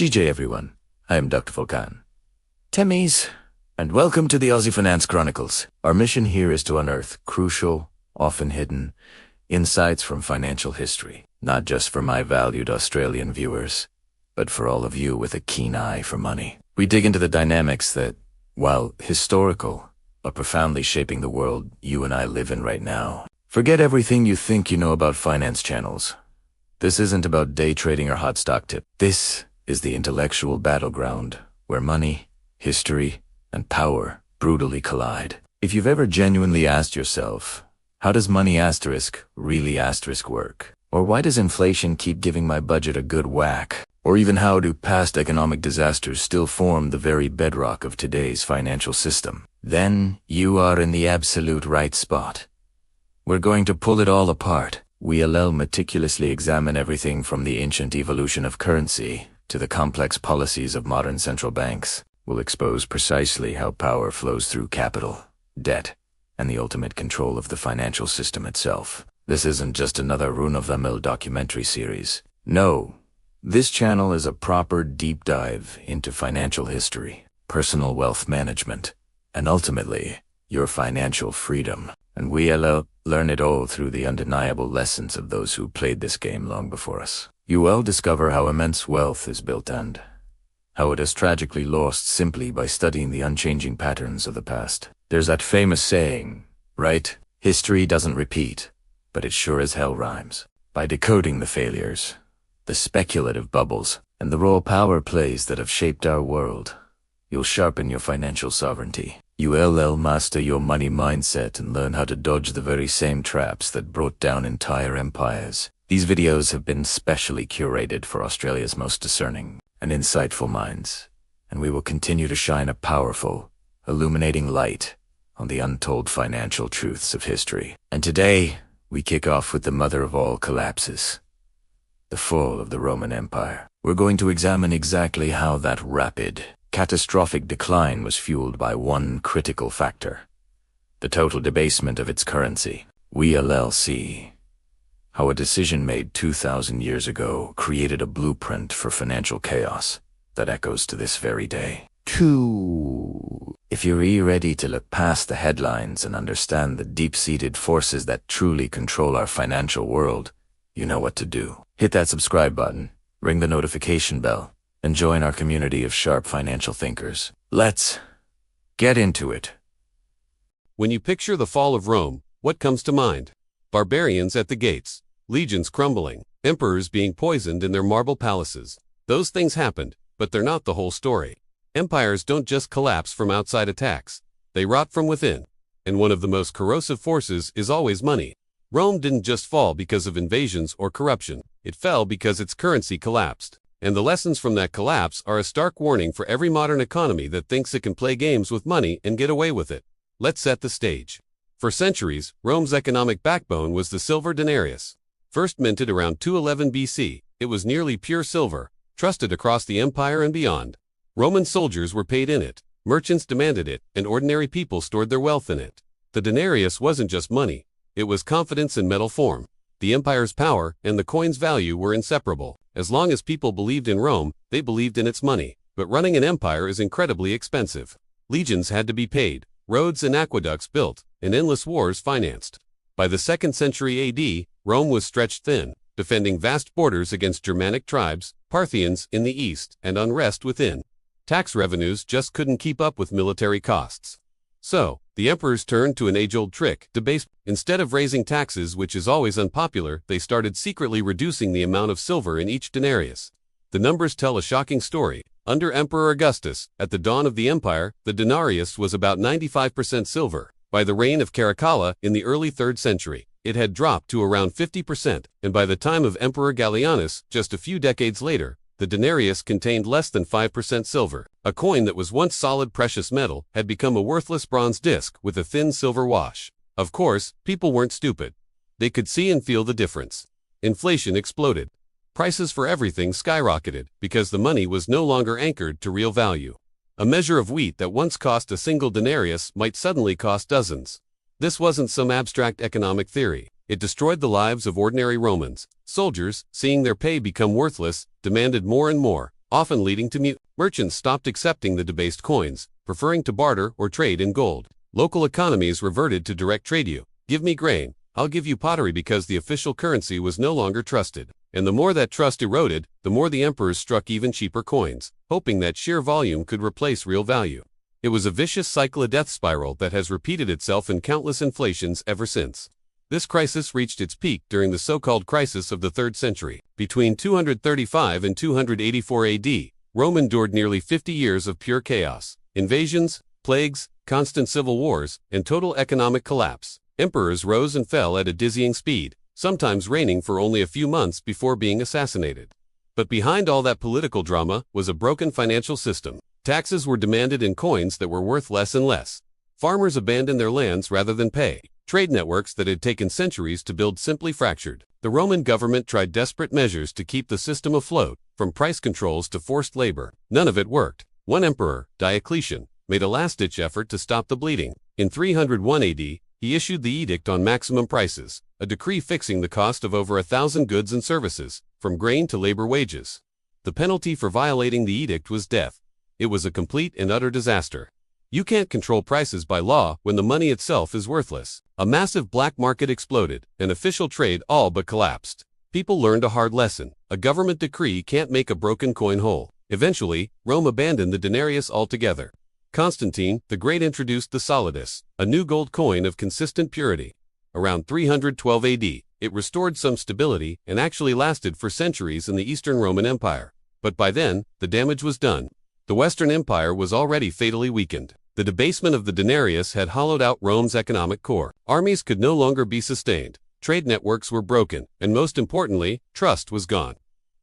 GJ everyone, I am Dr. Volkan. Temies, and welcome to the Aussie Finance Chronicles. Our mission here is to unearth crucial, often hidden, insights from financial history, not just for my valued Australian viewers, but for all of you with a keen eye for money. We dig into the dynamics that, while historical, are profoundly shaping the world you and I live in right now. Forget everything you think you know about finance channels. This isn't about day trading or hot stock tip. This is the intellectual battleground where money, history, and power brutally collide. If you've ever genuinely asked yourself, how does money asterisk really asterisk work? Or why does inflation keep giving my budget a good whack? Or even how do past economic disasters still form the very bedrock of today's financial system? Then you are in the absolute right spot. We're going to pull it all apart. We'll meticulously examine everything from the ancient evolution of currency to the complex policies of modern central banks. We'll expose precisely how power flows through capital, debt, and the ultimate control of the financial system itself. This isn't just another run-of-the-mill documentary series. No, this channel is a proper deep dive into financial history, personal wealth management, and ultimately, your financial freedom. And we'll learn it all through the undeniable lessons of those who played this game long before us. You will discover how immense wealth is built and how it is tragically lost simply by studying the unchanging patterns of the past. There's that famous saying, right? History doesn't repeat, but it sure as hell rhymes. By decoding the failures, the speculative bubbles, and the raw power plays that have shaped our world, you'll sharpen your financial sovereignty. You will master your money mindset and learn how to dodge the very same traps that brought down entire empires. These videos have been specially curated for Australia's most discerning and insightful minds, and we will continue to shine a powerful, illuminating light on the untold financial truths of history. And today, we kick off with the mother of all collapses, the fall of the Roman Empire. We're going to examine exactly how that rapid, catastrophic decline was fueled by one critical factor: the total debasement of its currency. We'll see how a decision made 2,000 years ago created a blueprint for financial chaos that echoes to this very day. If you're ready to look past the headlines and understand the deep-seated forces that truly control our financial world, you know what to do. Hit that subscribe button, ring the notification bell, and join our community of sharp financial thinkers. Let's get into it. When you picture the fall of Rome, what comes to mind? Barbarians at the gates, legions crumbling, emperors being poisoned in their marble palaces. Those things happened, but they're not the whole story. Empires don't just collapse from outside attacks. They rot from within. And one of the most corrosive forces is always money. Rome didn't just fall because of invasions or corruption. It fell because its currency collapsed. And the lessons from that collapse are a stark warning for every modern economy that thinks it can play games with money and get away with it. Let's set the stage. For centuries, Rome's economic backbone was the silver denarius. First minted around 211 BC, it was nearly pure silver, trusted across the empire and beyond. Roman soldiers were paid in it, merchants demanded it, and ordinary people stored their wealth in it. The denarius wasn't just money, it was confidence in metal form. The empire's power and the coin's value were inseparable. As long as people believed in Rome, they believed in its money. But running an empire is incredibly expensive. Legions had to be paid, roads and aqueducts built, and endless wars financed. By the 2nd century AD, Rome was stretched thin, defending vast borders against Germanic tribes, Parthians in the east, and unrest within. Tax revenues just couldn't keep up with military costs. So, the emperors turned to an age-old trick, debasement. Instead of raising taxes, which is always unpopular, they started secretly reducing the amount of silver in each denarius. The numbers tell a shocking story. Under Emperor Augustus, at the dawn of the empire, the denarius was about 95% silver. By the reign of Caracalla, in the early 3rd century, it had dropped to around 50%, and by the time of Emperor Gallienus, just a few decades later, the denarius contained less than 5% silver. A coin that was once solid precious metal had become a worthless bronze disc with a thin silver wash. Of course, people weren't stupid. They could see and feel the difference. Inflation exploded. Prices for everything skyrocketed because the money was no longer anchored to real value. A measure of wheat that once cost a single denarius might suddenly cost dozens. This wasn't some abstract economic theory. It destroyed the lives of ordinary Romans. Soldiers, seeing their pay become worthless, demanded more and more. often leading to mutiny. Merchants stopped accepting the debased coins, preferring to barter or trade in gold. Local economies reverted to direct trade. You give me grain, I'll give you pottery, because the official currency was no longer trusted. And the more that trust eroded, the more the emperors struck even cheaper coins, hoping that sheer volume could replace real value. It was a vicious cycle, a death spiral that has repeated itself in countless inflations ever since. This crisis reached its peak during the so-called crisis of the 3rd century. Between 235 and 284 AD, Rome endured nearly 50 years of pure chaos. Invasions, plagues, constant civil wars, and total economic collapse. Emperors rose and fell at a dizzying speed, sometimes reigning for only a few months before being assassinated. But behind all that political drama was a broken financial system. Taxes were demanded in coins that were worth less and less. Farmers abandoned their lands rather than pay. Trade networks that had taken centuries to build simply fractured. The Roman government tried desperate measures to keep the system afloat, from price controls to forced labor. None of it worked. One emperor, Diocletian, made a last-ditch effort to stop the bleeding. In 301 AD, he issued the Edict on Maximum Prices, a decree fixing the cost of over 1,000 goods and services, from grain to labor wages. The penalty for violating the edict was death. It was a complete and utter disaster. You can't control prices by law when the money itself is worthless. A massive black market exploded, and official trade all but collapsed. People learned a hard lesson. A government decree can't make a broken coin whole. Eventually, Rome abandoned the denarius altogether. Constantine the Great introduced the solidus, a new gold coin of consistent purity. Around 312 AD, it restored some stability and actually lasted for centuries in the Eastern Roman Empire. But by then, the damage was done. The Western Empire was already fatally weakened. The debasement of the denarius had hollowed out Rome's economic core. Armies could no longer be sustained. Trade networks were broken, and most importantly, trust was gone.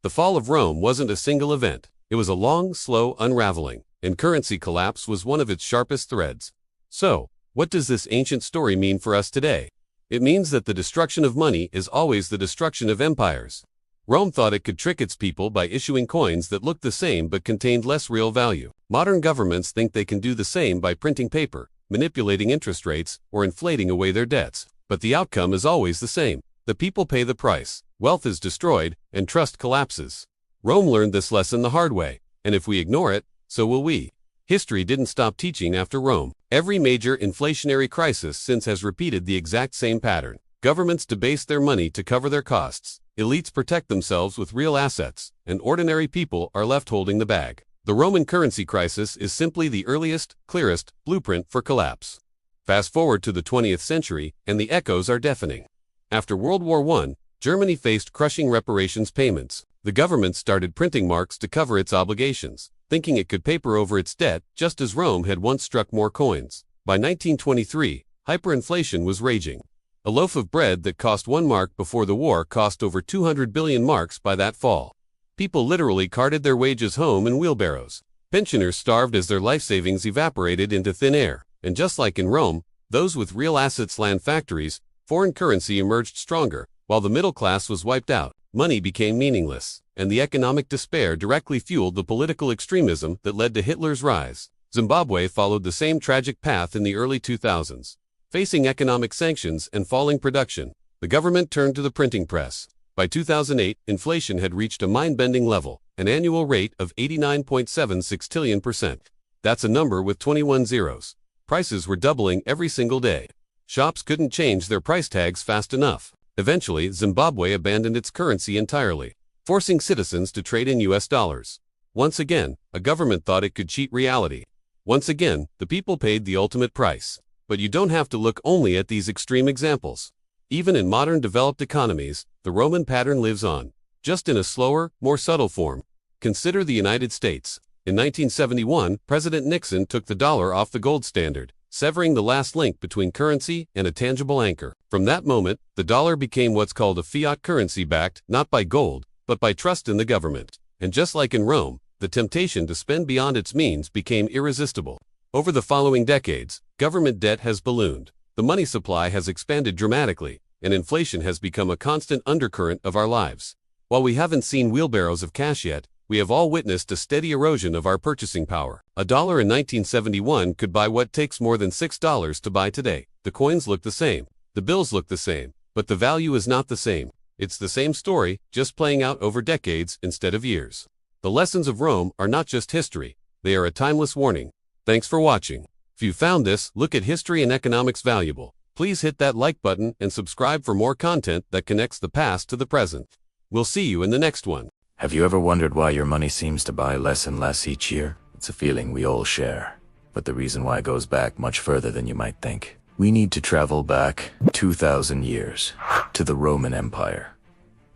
The fall of Rome wasn't a single event. It was a long, slow unraveling, and currency collapse was one of its sharpest threads. So, what does this ancient story mean for us today? It means that the destruction of money is always the destruction of empires. Rome thought it could trick its people by issuing coins that looked the same but contained less real value. Modern governments think they can do the same by printing paper, manipulating interest rates, or inflating away their debts. But the outcome is always the same. The people pay the price, wealth is destroyed, and trust collapses. Rome learned this lesson the hard way, and if we ignore it, so will we. History didn't stop teaching after Rome. Every major inflationary crisis since has repeated the exact same pattern. Governments debase their money to cover their costs, elites protect themselves with real assets, and ordinary people are left holding the bag. The Roman currency crisis is simply the earliest, clearest blueprint for collapse. Fast forward to the 20th century, and the echoes are deafening. After World War I, Germany faced crushing reparations payments. The government started printing marks to cover its obligations, thinking it could paper over its debt, just as Rome had once struck more coins. By 1923, hyperinflation was raging. A loaf of bread that cost 1 mark before the war cost over 200 billion marks by that fall. People literally carted their wages home in wheelbarrows. Pensioners starved as their life savings evaporated into thin air. And just like in Rome, those with real assets land factories, foreign currency emerged stronger, while the middle class was wiped out. Money became meaningless, and the economic despair directly fueled the political extremism that led to Hitler's rise. Zimbabwe followed the same tragic path in the early 2000s. Facing economic sanctions and falling production, the government turned to the printing press. By 2008, inflation had reached a mind-bending level, an annual rate of 89.76 trillion%. That's a number with 21 zeros. Prices were doubling every single day. Shops couldn't change their price tags fast enough. Eventually, Zimbabwe abandoned its currency entirely, forcing citizens to trade in US dollars. Once again, a government thought it could cheat reality. Once again, the people paid the ultimate price. But you don't have to look only at these extreme examples. Even in modern developed economies, the Roman pattern lives on, just in a slower, more subtle form. Consider the United States. In 1971, President Nixon took the dollar off the gold standard, severing the last link between currency and a tangible anchor. From that moment, the dollar became what's called a fiat currency, backed not by gold, but by trust in the government. And just like in Rome, the temptation to spend beyond its means became irresistible. Over the following decades, government debt has ballooned, the money supply has expanded dramatically, and inflation has become a constant undercurrent of our lives. While we haven't seen wheelbarrows of cash yet, we have all witnessed a steady erosion of our purchasing power. $1 in 1971 could buy what takes more than $6 to buy today. The coins look the same, the bills look the same, but the value is not the same. It's the same story, just playing out over decades instead of years. The lessons of Rome are not just history, they are a timeless warning. Thanks for watching. If you found this look at history and economics valuable, please hit that like button and subscribe for more content that connects the past to the present. We'll see you in the next one. Have you ever wondered why your money seems to buy less and less each year? It's a feeling we all share, but the reason why goes back much further than you might think. We need to travel back 2,000 years to the Roman Empire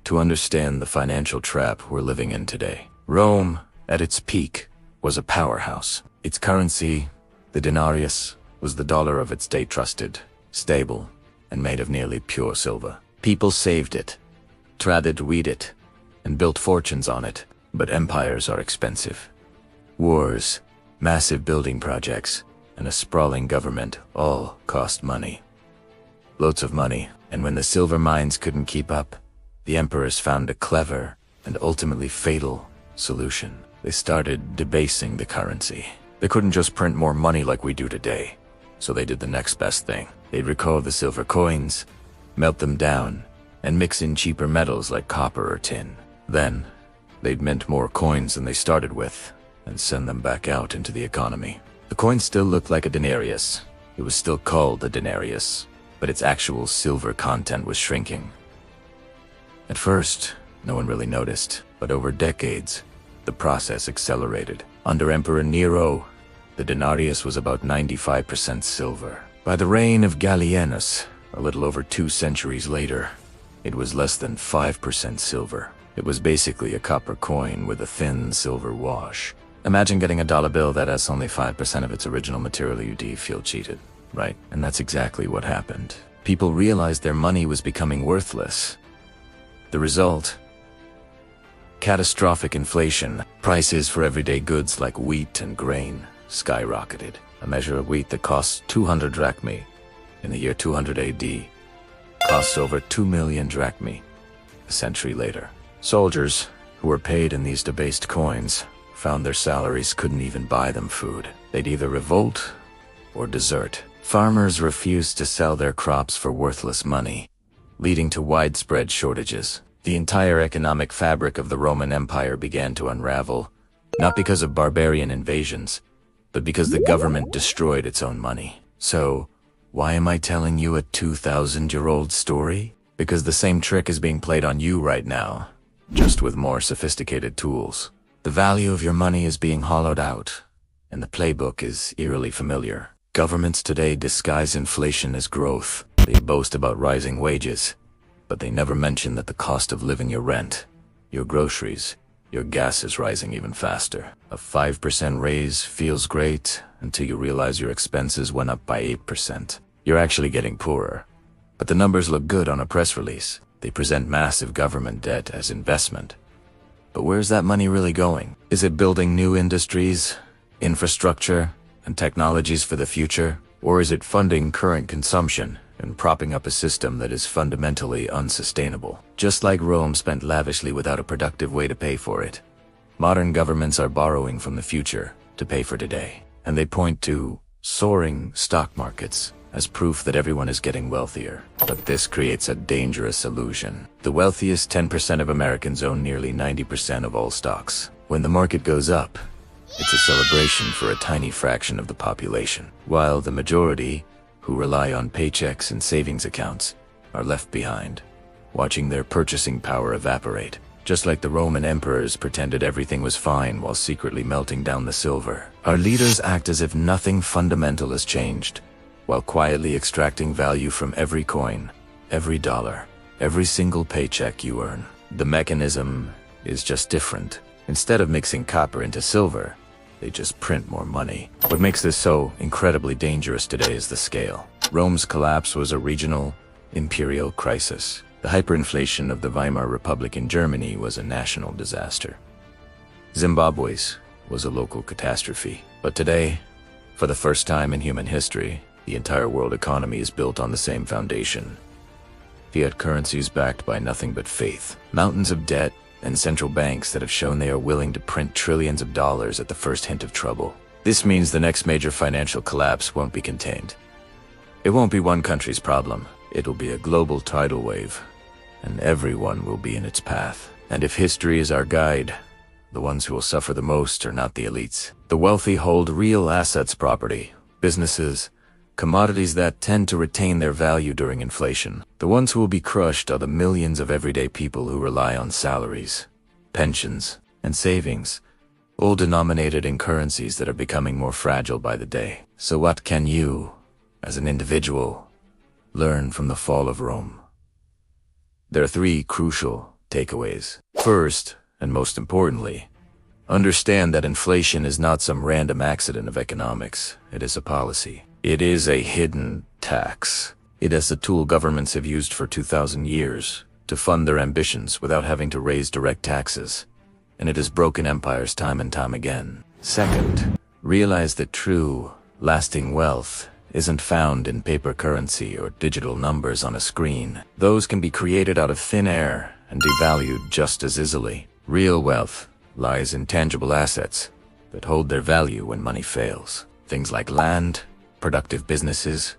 to understand the financial trap we're living in today. Rome, at its peak, was a powerhouse. Its currency, the denarius, was the dollar of its day, trusted, stable, and made of nearly pure silver. People saved it, traded with it, and built fortunes on it. But empires are expensive. Wars, massive building projects, and a sprawling government all cost money. Loads of money, and when the silver mines couldn't keep up, the emperors found a clever and ultimately fatal solution. They started debasing the currency. They couldn't just print more money like we do today, so they did the next best thing. They'd recall the silver coins, melt them down, and mix in cheaper metals like copper or tin. Then, they'd mint more coins than they started with, and send them back out into the economy. The coin still looked like a denarius. It was still called a denarius, but its actual silver content was shrinking. At first, no one really noticed, but over decades, the process accelerated. Under Emperor Nero, the denarius was about 95% silver. By the reign of Gallienus, a little over 2 centuries later, it was less than 5% silver. It was basically a copper coin with a thin silver wash. Imagine getting a dollar bill that has only 5% of its original material. You'd feel cheated, right? And that's exactly what happened. People realized their money was becoming worthless. The result? Catastrophic inflation. Prices for everyday goods like wheat and grain skyrocketed. A measure of wheat that cost 200 drachmae in the year 200 AD costs over 2 million drachmae a century later. Soldiers, who were paid in these debased coins, found their salaries couldn't even buy them food. They'd either revolt or desert. Farmers refused to sell their crops for worthless money, leading to widespread shortages. The entire economic fabric of the Roman Empire began to unravel, not because of barbarian invasions, but because the government destroyed its own money. So, why am I telling you a 2,000-year-old story? Because the same trick is being played on you right now, just with more sophisticated tools. The value of your money is being hollowed out, and the playbook is eerily familiar. Governments today disguise inflation as growth. They boast about rising wages, but they never mention that the cost of living, your rent, your groceries, your gas is rising even faster. A 5% raise feels great until you realize your expenses went up by 8%. You're actually getting poorer. But the numbers look good on a press release. They present massive government debt as investment. But where's that money really going? Is it building new industries, infrastructure, and technologies for the future? Or is it funding current consumption and propping up a system that is fundamentally unsustainable? Just like Rome spent lavishly without a productive way to pay for it, modern governments are borrowing from the future to pay for today. And they point to soaring stock markets as proof that everyone is getting wealthier. But this creates a dangerous illusion. The wealthiest 10% of Americans own nearly 90% of all stocks. When the market goes up, it's a celebration for a tiny fraction of the population, while the majority, who rely on paychecks and savings accounts, are left behind, watching their purchasing power evaporate. Just like the Roman emperors pretended everything was fine while secretly melting down the silver. Our leaders act as if nothing fundamental has changed, while quietly extracting value from every coin, every dollar, every single paycheck you earn. The mechanism is just different. Instead of mixing copper into silver, they just print more money. What makes this so incredibly dangerous today is the scale. Rome's collapse was a regional, imperial crisis. The hyperinflation of the Weimar Republic in Germany was a national disaster. Zimbabwe's was a local catastrophe. But today, for the first time in human history, the entire world economy is built on the same foundation. Fiat currencies backed by nothing but faith, mountains of debt, and central banks that have shown they are willing to print trillions of dollars at the first hint of trouble. This means the next major financial collapse won't be contained. It won't be one country's problem. It'll be a global tidal wave, and everyone will be in its path. And if history is our guide, the ones who will suffer the most are not the elites. The wealthy hold real assets, property, businesses, commodities that tend to retain their value during inflation. The ones who will be crushed are the millions of everyday people who rely on salaries, pensions, and savings, all denominated in currencies that are becoming more fragile by the day. So what can you, as an individual, learn from the fall of Rome? There are three crucial takeaways. First, and most importantly, understand that inflation is not some random accident of economics. It is a policy. It is a hidden tax. It is a tool governments have used for 2,000 years to fund their ambitions without having to raise direct taxes, and it has broken empires time and time again. Second, realize that true, lasting wealth isn't found in paper currency or digital numbers on a screen. Those can be created out of thin air and devalued just as easily. Real wealth lies in tangible assets that hold their value when money fails. Things like land, productive businesses,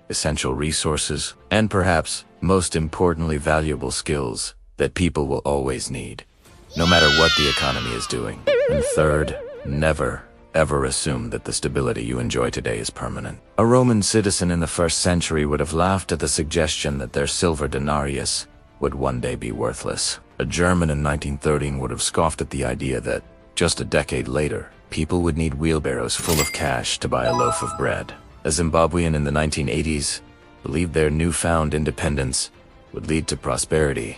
essential resources, and perhaps, most importantly, valuable skills that people will always need, no matter what the economy is doing. And third, never, ever assume that the stability you enjoy today is permanent. A Roman citizen in the 1st century would have laughed at the suggestion that their silver denarius would one day be worthless. A German in 1913 would have scoffed at the idea that, just a decade later, people would need wheelbarrows full of cash to buy a loaf of bread. A Zimbabwean in the 1980s believed their newfound independence would lead to prosperity,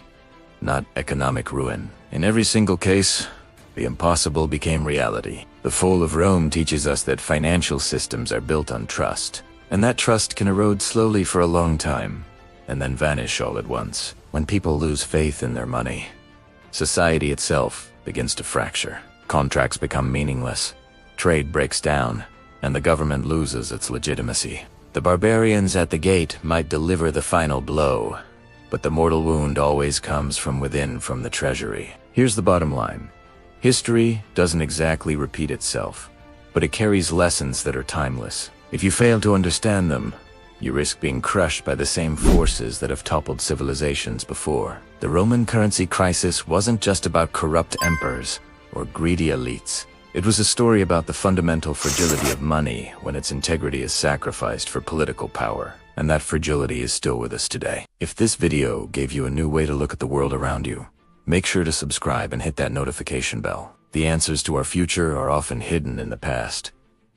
not economic ruin. In every single case, the impossible became reality. The fall of Rome teaches us that financial systems are built on trust, and that trust can erode slowly for a long time, and then vanish all at once. When people lose faith in their money, society itself begins to fracture. Contracts become meaningless, trade breaks down, and the government loses its legitimacy. The barbarians at the gate might deliver the final blow, but the mortal wound always comes from within, from the treasury. Here's the bottom line. History doesn't exactly repeat itself, but it carries lessons that are timeless. If you fail to understand them, you risk being crushed by the same forces that have toppled civilizations before. The Roman currency crisis wasn't just about corrupt emperors or greedy elites. It was a story about the fundamental fragility of money when its integrity is sacrificed for political power. And that fragility is still with us today. If this video gave you a new way to look at the world around you, make sure to subscribe and hit that notification bell. The answers to our future are often hidden in the past,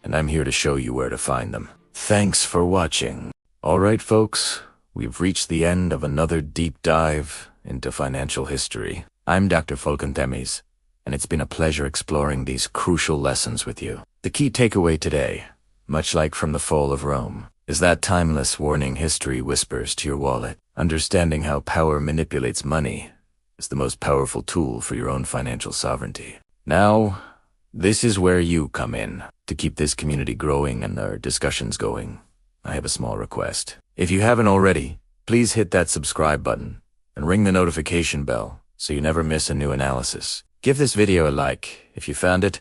and I'm here to show you where to find them. Thanks for watching. Alright folks, we've reached the end of another deep dive into financial history. I'm Dr. Temes, and it's been a pleasure exploring these crucial lessons with you. The key takeaway today, much like from the fall of Rome, is that timeless warning history whispers to your wallet. Understanding how power manipulates money is the most powerful tool for your own financial sovereignty. Now, this is where you come in. To keep this community growing and our discussions going, I have a small request. If you haven't already, please hit that subscribe button and ring the notification bell so you never miss a new analysis. Give this video a like if you found it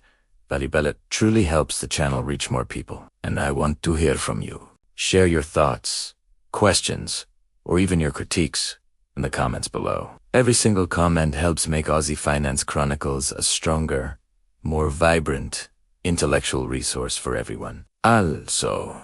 valuable. It truly helps the channel reach more people, and I want to hear from you. Share your thoughts, questions, or even your critiques in the comments below. Every single comment helps make Aussie Finance Chronicles a stronger, more vibrant, intellectual resource for everyone. Also,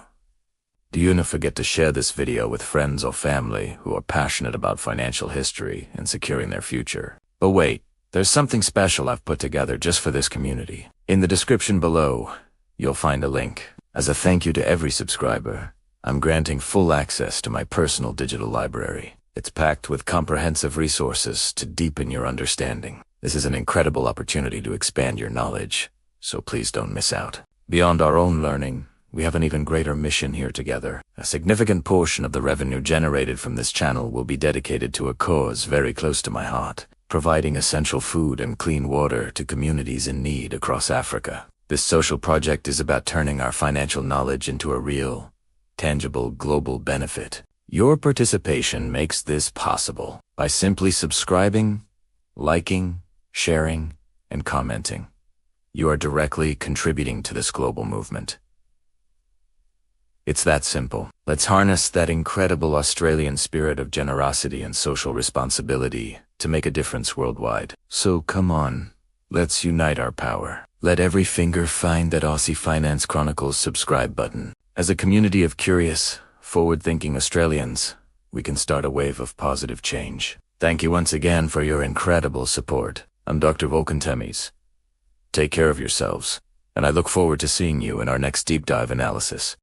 do not forget to share this video with friends or family who are passionate about financial history and securing their future. But wait, there's something special I've put together just for this community. In the description below, you'll find a link. As a thank you to every subscriber, I'm granting full access to my personal digital library. It's packed with comprehensive resources to deepen your understanding. This is an incredible opportunity to expand your knowledge, so please don't miss out. Beyond our own learning, we have an even greater mission here together. A significant portion of the revenue generated from this channel will be dedicated to a cause very close to my heart, providing essential food and clean water to communities in need across Africa. This social project is about turning our financial knowledge into a real, tangible global benefit. Your participation makes this possible by simply subscribing, liking, sharing, and commenting. You are directly contributing to this global movement. It's that simple. Let's harness that incredible Australian spirit of generosity and social responsibility to make a difference worldwide. So come on, Let's unite our power. Let every finger find that Aussie Finance Chronicles subscribe button. As a community of curious, forward-thinking Australians, we can start a wave of positive change. Thank you once again for your incredible support. I'm Dr. Volkan Temes. Take care of yourselves, and I look forward to seeing you in our next deep dive analysis.